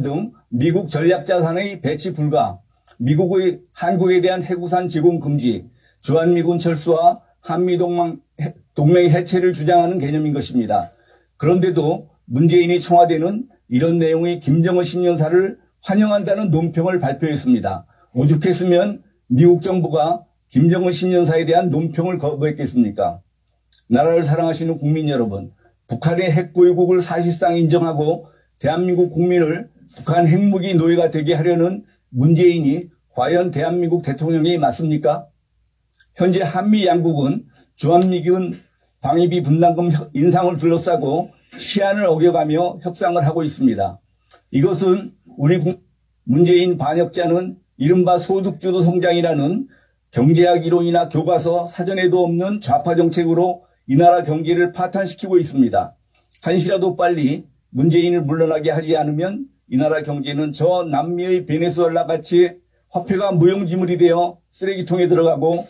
등 미국 전략자산의 배치 불가, 미국의 한국에 대한 핵우산 제공 금지, 주한미군 철수와 한미동맹 해체를 주장하는 개념인 것입니다. 그런데도 문재인이 청와대는 이런 내용의 김정은 신년사를 환영한다는 논평을 발표했습니다. 오죽했으면 미국 정부가 김정은 신년사에 대한 논평을 거부했겠습니까? 나라를 사랑하시는 국민 여러분, 북한의 핵 보유국을 사실상 인정하고 대한민국 국민을 북한 핵무기 노예가 되게 하려는 문재인이 과연 대한민국 대통령이 맞습니까? 현재 한미 양국은 주한미군 방위비 분담금 인상을 둘러싸고 시한을 어겨가며 협상을 하고 있습니다. 이것은 우리 문재인 반역자는 이른바 소득주도 성장이라는 경제학 이론이나 교과서 사전에도 없는 좌파 정책으로 이 나라 경제를 파탄시키고 있습니다. 한시라도 빨리 문재인을 물러나게 하지 않으면 이 나라 경제는 저 남미의 베네수엘라 같이 화폐가 무용지물이 되어 쓰레기통에 들어가고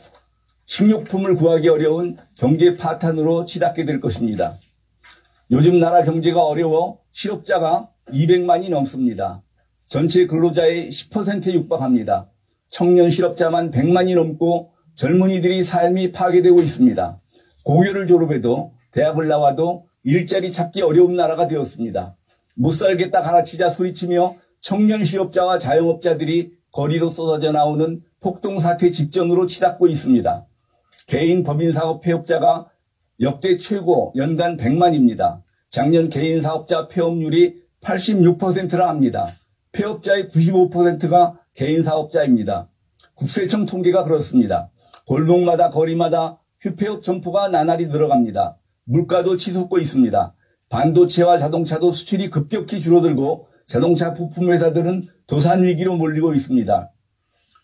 식료품을 구하기 어려운 경제 파탄으로 치닫게 될 것입니다. 요즘 나라 경제가 어려워 실업자가 200만이 넘습니다. 전체 근로자의 10%에 육박합니다. 청년 실업자만 100만이 넘고 젊은이들이 삶이 파괴되고 있습니다. 고교를 졸업해도 대학을 나와도 일자리 찾기 어려운 나라가 되었습니다. 못 살겠다 가라치자 소리치며 청년 실업자와 자영업자들이 거리로 쏟아져 나오는 폭동사태 직전으로 치닫고 있습니다. 개인 법인사업 폐업자가 역대 최고 연간 100만입니다. 작년 개인사업자 폐업률이 86%라 합니다. 폐업자의 95%가 개인사업자입니다. 국세청 통계가 그렇습니다. 골목마다 거리마다 휴폐업 점포가 나날이 늘어갑니다. 물가도 치솟고 있습니다. 반도체와 자동차도 수출이 급격히 줄어들고 자동차 부품 회사들은 도산 위기로 몰리고 있습니다.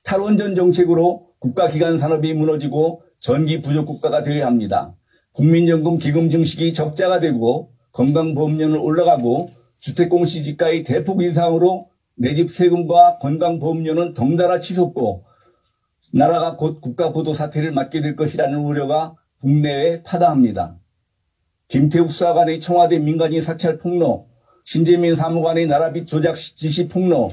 탈원전 정책으로 국가기관 산업이 무너지고 전기 부족 국가가 되어야 합니다. 국민연금 기금 증식이 적자가 되고 건강보험료는 올라가고 주택공시지가의 대폭 인상으로 내 집 세금과 건강보험료는 덩달아 치솟고 나라가 곧 국가보도 사태를 맞게 될 것이라는 우려가 국내에 파다합니다. 김태욱 수사관의 청와대 민간인 사찰 폭로, 신재민 사무관의 나라빚 조작 지시 폭로,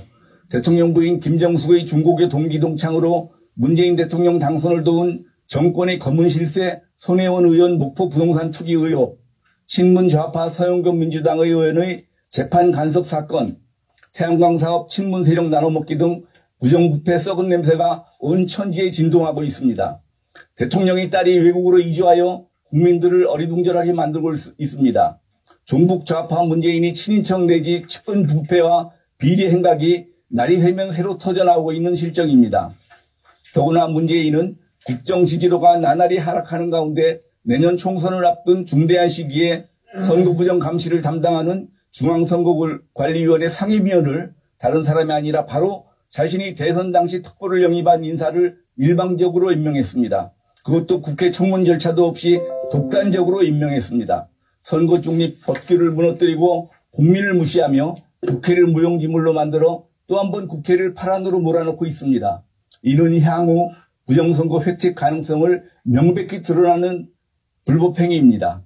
대통령 부인 김정숙의 중고교 동기 동창으로 문재인 대통령 당선을 도운 정권의 검은 실세 손혜원 의원 목포 부동산 투기 의혹, 친문 좌파 서영교 민주당 의원의 재판 간섭 사건, 태양광 사업 친문 세력 나눠먹기 등 부정부패 썩은 냄새가 온 천지에 진동하고 있습니다. 대통령의 딸이 외국으로 이주하여 국민들을 어리둥절하게 만들고 있습니다. 종북 좌파 문재인이 친인척 내지 측근 부패와 비리 행각이 날이 새면 새로 터져나오고 있는 실정입니다. 더구나 문재인은 국정 지지도가 나날이 하락하는 가운데 내년 총선을 앞둔 중대한 시기에 선거부정 감시를 담당하는 중앙선거관리위원회 상임위원을 다른 사람이 아니라 바로 자신이 대선 당시 특보를 영입한 인사를 일방적으로 임명했습니다. 그것도 국회 청문 절차도 없이 독단적으로 임명했습니다. 선거 중립 법규를 무너뜨리고 국민을 무시하며 국회를 무용지물로 만들어 또 한 번 국회를 파란으로 몰아넣고 있습니다. 이는 향후 부정선거 획책 가능성을 명백히 드러나는 불법행위입니다.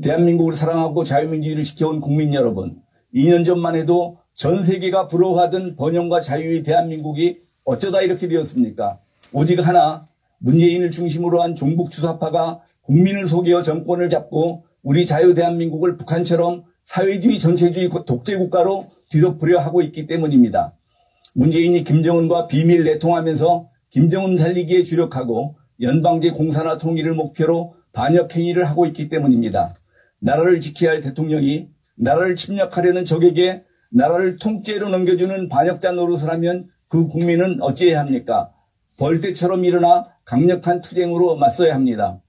대한민국을 사랑하고 자유민주주의를 지켜온 국민 여러분, 2년 전만 해도 전 세계가 부러워하던 번영과 자유의 대한민국이 어쩌다 이렇게 되었습니까? 오직 하나, 문재인을 중심으로 한 종북 주사파가 국민을 속여 정권을 잡고 우리 자유 대한민국을 북한처럼 사회주의 전체주의 독재국가로 뒤덮으려 하고 있기 때문입니다. 문재인이 김정은과 비밀 내통하면서 김정은 살리기에 주력하고 연방제 공산화 통일을 목표로 반역 행위를 하고 있기 때문입니다. 나라를 지켜야 할 대통령이 나라를 침략하려는 적에게 나라를 통째로 넘겨주는 반역자 노릇을 하면 그 국민은 어찌해야 합니까? 벌떼처럼 일어나 강력한 투쟁으로 맞서야 합니다.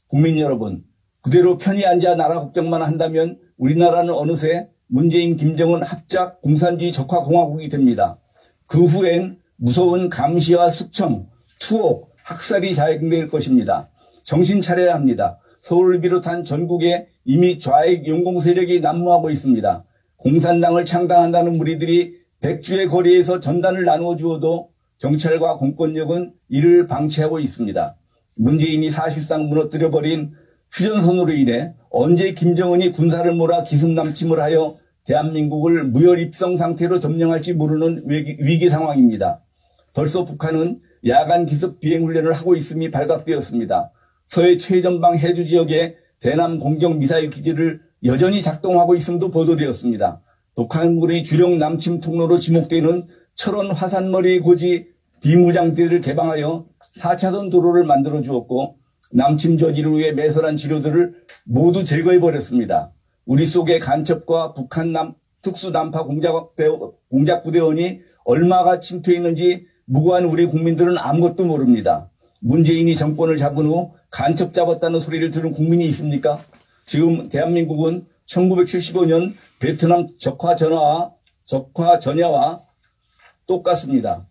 국민 여러분, 그대로 편히 앉아 나라 걱정만 한다면 우리나라는 어느새 문재인, 김정은 합작 공산주의 적화공화국이 됩니다. 그 후엔 무서운 감시와 숙청, 투옥, 학살이 자행될 것입니다. 정신 차려야 합니다. 서울을 비롯한 전국에 이미 좌익 용공 세력이 난무하고 있습니다. 공산당을 창당한다는 무리들이 백주의 거리에서 전단을 나누어 주어도 경찰과 공권력은 이를 방치하고 있습니다. 문재인이 사실상 무너뜨려버린 휴전선으로 인해 언제 김정은이 군사를 몰아 기승남침을 하여 대한민국을 무혈입성 상태로 점령할지 모르는 위기 상황입니다. 벌써 북한은 야간 기습 비행훈련을 하고 있음이 발각되었습니다. 서해 최전방 해주 지역에 대남 공격 미사일 기지를 여전히 작동하고 있음도 보도되었습니다. 북한군의 주력 남침 통로로 지목되는 철원 화산머리 고지 비무장대를 개방하여 4차선 도로를 만들어 주었고 남침 저지를 위해 매설한 지료들을 모두 제거해버렸습니다. 우리 속의 간첩과 북한 특수난파 공작부대원이 얼마가 침투했는지 무고한 우리 국민들은 아무것도 모릅니다. 문재인이 정권을 잡은 후 간첩 잡았다는 소리를 들은 국민이 있습니까? 지금 대한민국은 1975년 베트남 적화 전야와 똑같습니다.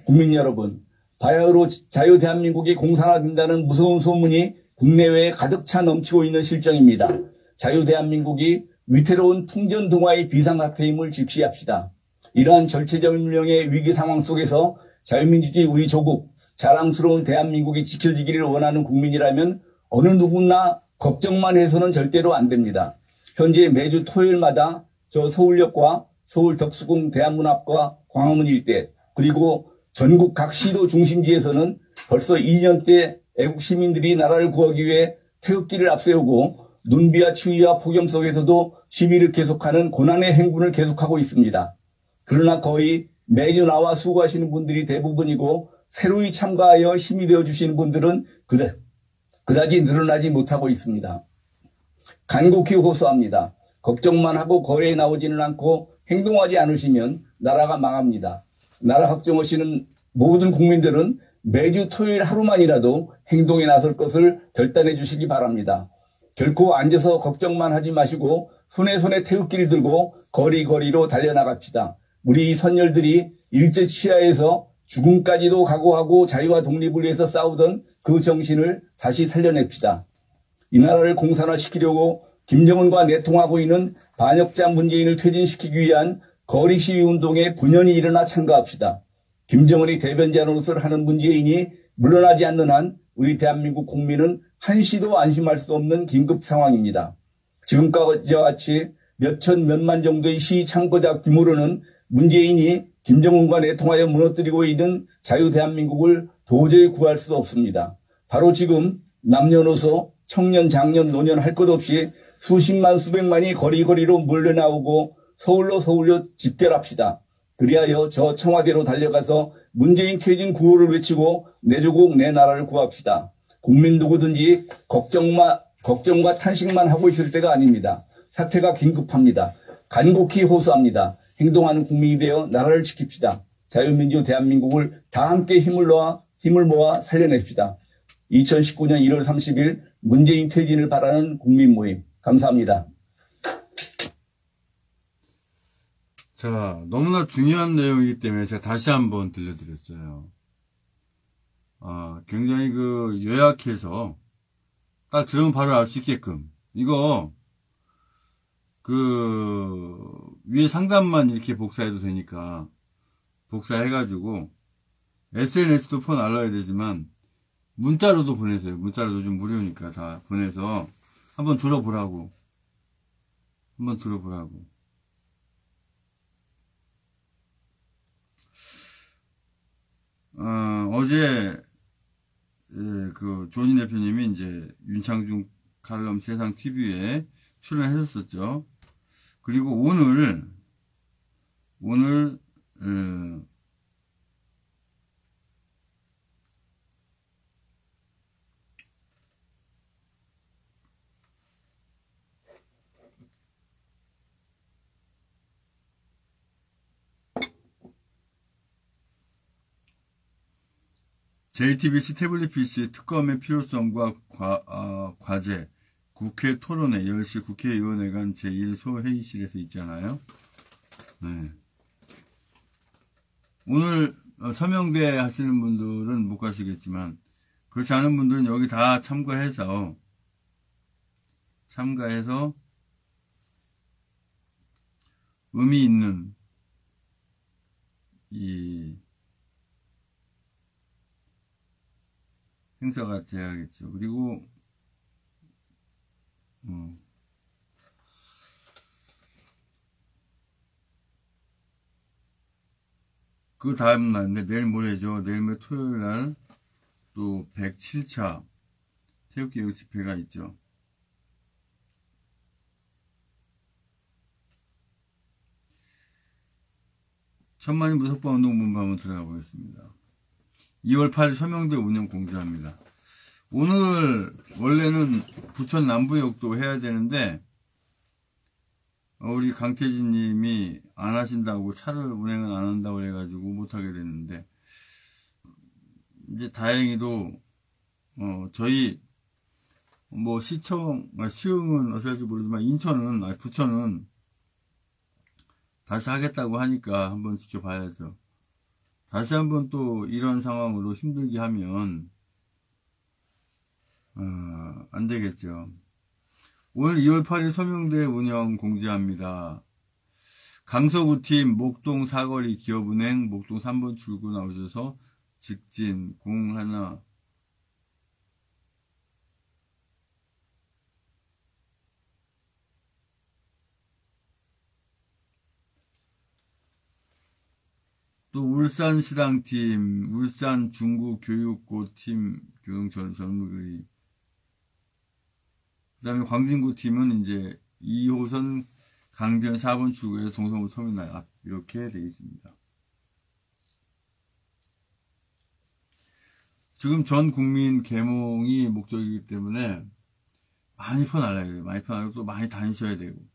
국민 여러분, 바야흐로 자유 대한민국이 공산화된다는 무서운 소문이 국내외에 가득 차 넘치고 있는 실정입니다. 자유 대한민국이 위태로운 풍전등화의 비상사태임을 직시합시다. 이러한 절체절명의 위기 상황 속에서 자유민주주의 우리 조국, 자랑스러운 대한민국이 지켜지기를 원하는 국민이라면 어느 누구나 걱정만 해서는 절대로 안 됩니다. 현재 매주 토요일마다 저 서울역과 서울 덕수궁 대한문학과 광화문 일대 그리고 전국 각 시도 중심지에서는 벌써 2년째 애국 시민들이 나라를 구하기 위해 태극기를 앞세우고 눈비와 추위와 폭염 속에서도 시위를 계속하는 고난의 행군을 계속하고 있습니다. 그러나 거의 매주 나와 수고하시는 분들이 대부분이고 새로이 참가하여 힘이 되어주시는 분들은 그다지 늘어나지 못하고 있습니다. 간곡히 호소합니다. 걱정만 하고 거리에 나오지는 않고 행동하지 않으시면 나라가 망합니다. 나라 걱정하시는 모든 국민들은 매주 토요일 하루만이라도 행동에 나설 것을 결단해 주시기 바랍니다. 결코 앉아서 걱정만 하지 마시고 손에 태극기를 들고 거리로 달려나갑시다. 우리 선열들이 일제 치하에서 죽음까지도 각오하고 자유와 독립을 위해서 싸우던 그 정신을 다시 살려냅시다. 이 나라를 공산화시키려고 김정은과 내통하고 있는 반역자 문재인을 퇴진시키기 위한 거리 시위 운동에 분연히 일어나 참가합시다. 김정은이 대변자 노릇을 하는 문재인이 물러나지 않는 한 우리 대한민국 국민은 한시도 안심할 수 없는 긴급 상황입니다. 지금까지와 같이 몇천 몇만 정도의 시위 참가자 규모로는 문재인이 김정은과 내통하여 무너뜨리고 있는 자유 대한민국을 도저히 구할 수 없습니다. 바로 지금 남녀노소, 청년, 장년, 노년 할 것 없이 수십만 수백만이 거리로 몰려나오고 서울로 집결합시다. 그리하여 저 청와대로 달려가서 문재인 퇴진 구호를 외치고 내 조국 내 나라를 구합시다. 국민 누구든지 걱정과 탄식만 하고 있을 때가 아닙니다. 사태가 긴급합니다. 간곡히 호소합니다. 행동하는 국민이 되어 나라를 지킵시다. 자유민주 대한민국을 다 함께 힘을 놓아 힘을 모아 살려냅시다. 2019년 1월 30일 문재인 퇴진을 바라는 국민 모임. 감사합니다. 자, 너무나 중요한 내용이기 때문에 제가 다시 한번 들려드렸어요. 굉장히 요약해서 딱 들으면 바로 알 수 있게끔. 이거, 위에 상단만 이렇게 복사해도 되니까, 복사해가지고, SNS도 폰 알아야 되지만, 문자로도 보내세요. 문자로도 좀 무료니까 다 보내서, 한번 들어보라고. 어제, 조니 대표님이 이제 윤창중 칼럼 세상 TV에 출연하셨었죠. 그리고 오늘, JTBC 태블릿 PC 특검의 필요성과 과제, 국회 토론회, 10시 국회의원회관 제1소회의실에서 있잖아요. 네. 오늘 서명대 하시는 분들은 못 가시겠지만, 그렇지 않은 분들은 여기 다 참가해서, 의미 있는, 행사가 돼야겠죠. 그리고 그 다음 날인데 내일 모레죠. 내일 모레 토요일 날 또 107차 체육개혁 집회가 있죠. 천만인 무석방운동본부 한번 들어가 보겠습니다. 2월 8일 서명대 운영 공지합니다. 오늘 원래는 부천 남부역도 해야 되는데 우리 강태진 님이 안 하신다고, 차를 운행은 안 한다고 그래가지고 못하게 됐는데, 이제 다행히도 저희 시흥은 어떻게 할지 모르지만 부천은 다시 하겠다고 하니까 한번 지켜봐야죠. 다시 한번 또 이런 상황으로 힘들게 하면 안 되겠죠. 오늘 2월 8일 서명대 운영 공지합니다. 강서구팀 목동 사거리 기업은행 목동 3번 출구 나오셔서 직진 01 또 울산시당팀, 울산 중구교육고팀 교육전문의, 그 다음에 광진구팀은 이제 2호선 강변 4번 출구에서 동성우 터미널 앞, 이렇게 되어 있습니다. 지금 전 국민 계몽이 목적이기 때문에 많이 퍼날라야 돼요. 많이 퍼나고 또 많이 다니셔야 되고.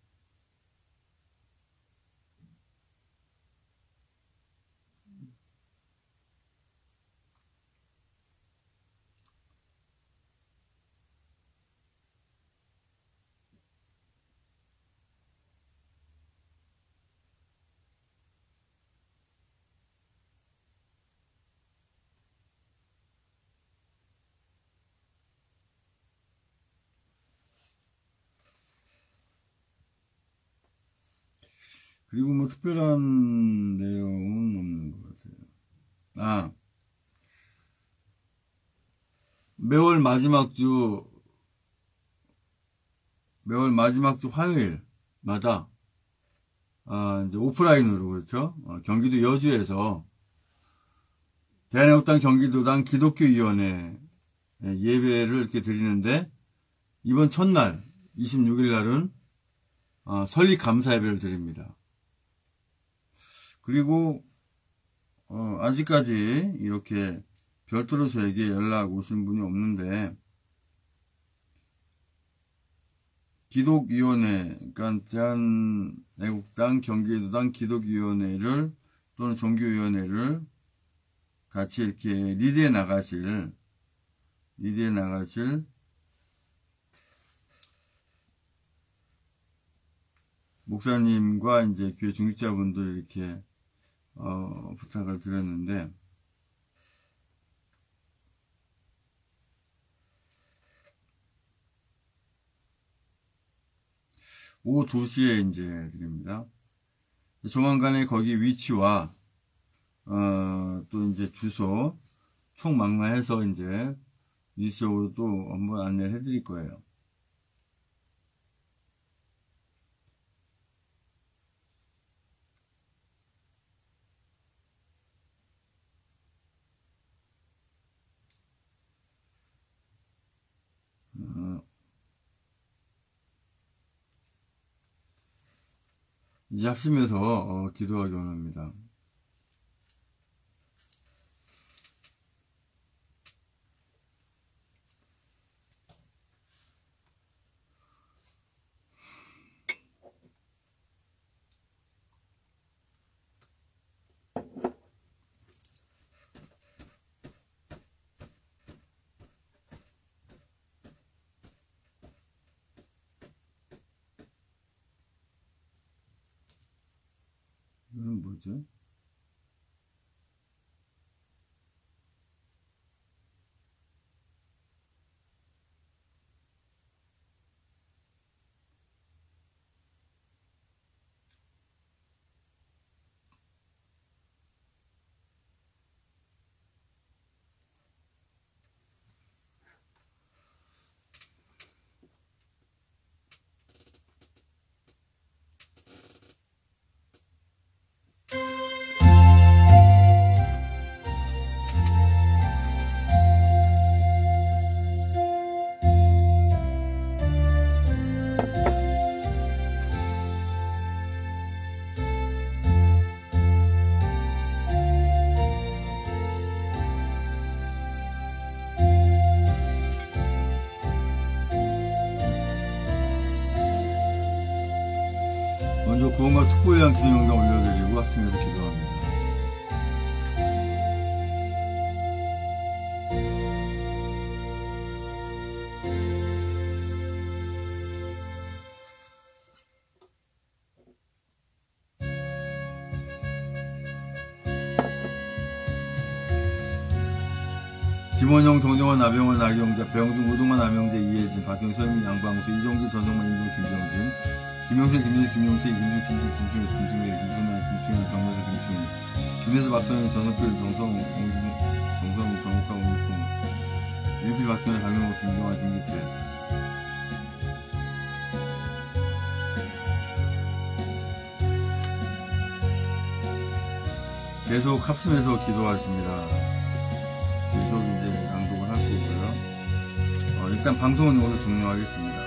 그리고 특별한 내용은 없는 것 같아요. 매월 마지막 주 화요일마다, 이제 오프라인으로, 그렇죠? 경기도 여주에서 대한애국당 경기도당 기독교위원회 예배를 이렇게 드리는데, 이번 첫날, 26일 날은, 설립 감사 예배를 드립니다. 그리고 아직까지 이렇게 별도로 저에게 연락 오신 분이 없는데, 기독위원회, 그러니까 대한애국당 경기도당 기독위원회를 또는 종교위원회를 같이 이렇게 리드해 나가실 목사님과 이제 교회 중직자분들 이렇게 부탁을 드렸는데, 오후 2시에 이제 드립니다. 조만간에 거기 위치와 또 이제 주소 총망라해서 이제 일시적으로 또 한번 안내를 해드릴 거예요. 이제 합심해서 기도하기 원합니다. 이건 뭐죠? 먼저 구원과 축복에 대한 기도 명단 올려드리고 합심해서 기도합니다. 김원영, 정정원, 나병원, 나경자, 배영준, 우동환, 남영재, 이혜진, 박경, 서영민, 양광수, 이정길, 전성만, 임종, 김병진, 김용세, 김민수, 김용태, 김준, 김준, 김준일, 김준일, 김준만, 김충현, 정명세, 김충희, 김혜수, 박선영, 전석필, 정성, 정옥하, 옹충, 유필, 박현혜, 강영호, 김경환, 김기태. 계속 합심해서 기도하십니다. 계속 이제 낭독을 할 거고요. 일단 방송은 오늘 종료하겠습니다.